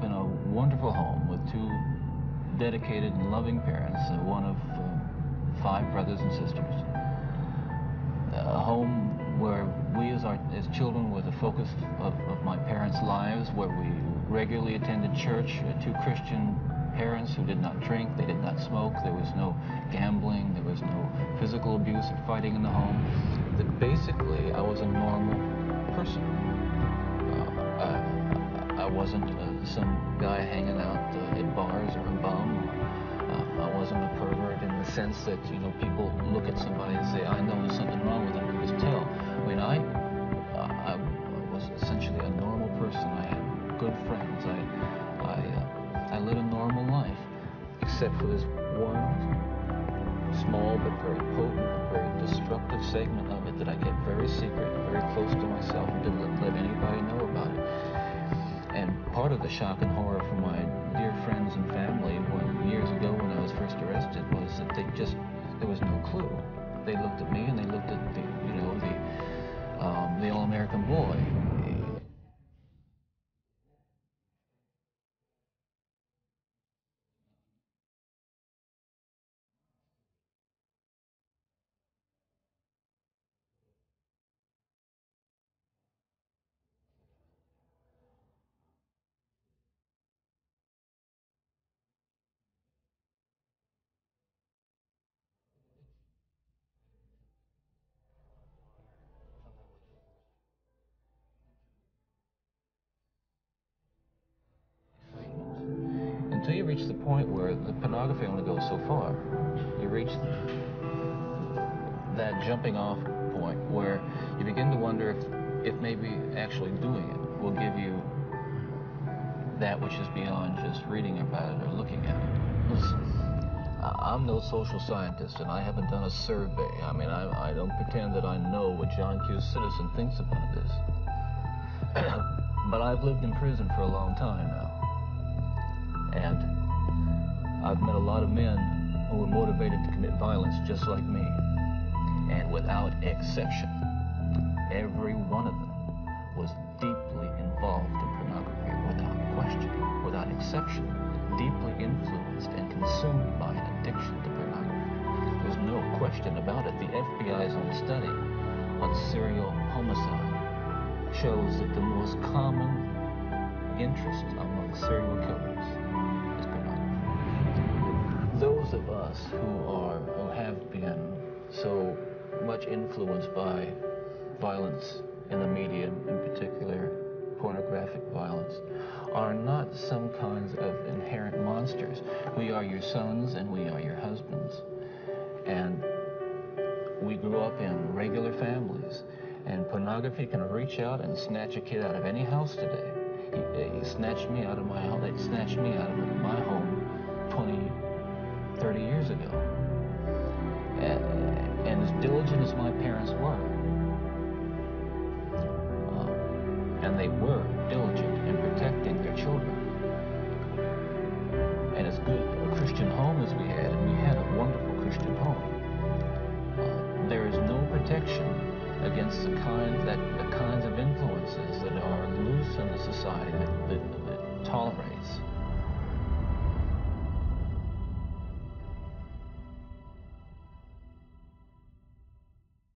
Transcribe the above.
up in a wonderful home with two dedicated and loving parents, one of 5 brothers and sisters. A home where we as children were the focus of my parents' lives, where we regularly attended church, 2 Christian parents who did not drink, they did not smoke, there was no gambling, there was no physical abuse or fighting in the home. That basically I was a normal person. I wasn't some guy hanging out at bars or a bum. I wasn't a pervert in the sense that, you know, people look at somebody and say, I know there's something wrong with them, you just tell. I mean, I was essentially a normal person. I had good friends. I led a normal life, except for this one small but very potent, very destructive segment of it that I kept very secret, very close to myself, and didn't let anybody know about it. And part of the shock and horror for my dear friends and family years ago when I was first arrested was that there was no clue. They looked at me and they looked at the all-American boy. Until you reach the point where the pornography only goes so far. You reach that jumping off point where you begin to wonder if maybe actually doing it will give you that which is beyond just reading about it or looking at it. I'm no social scientist, and I haven't done a survey. I mean, I don't pretend that I know what John Q. Citizen thinks about this. But I've lived in prison for a long time now. And I've met a lot of men who were motivated to commit violence just like me. And without exception, every one of them was deeply involved in pornography, without question, without exception, deeply influenced and consumed by an addiction to pornography. There's no question about it. The FBI's own study on serial homicide shows that the most common interest among serial killers is pornography. Those of us who have been so much influenced by violence in the media, in particular pornographic violence, are not some kinds of inherent monsters. We are your sons and we are your husbands. And we grew up in regular families. And pornography can reach out and snatch a kid out of any house today. He snatched me out of my home. It snatched me out of my home 20, 30 years ago. And as diligent as my parents were, and they were diligent in protecting their children, and as good a Christian home as we had, and we had a wonderful Christian home, there is no protection against the kinds of influences that are loose in the society that tolerate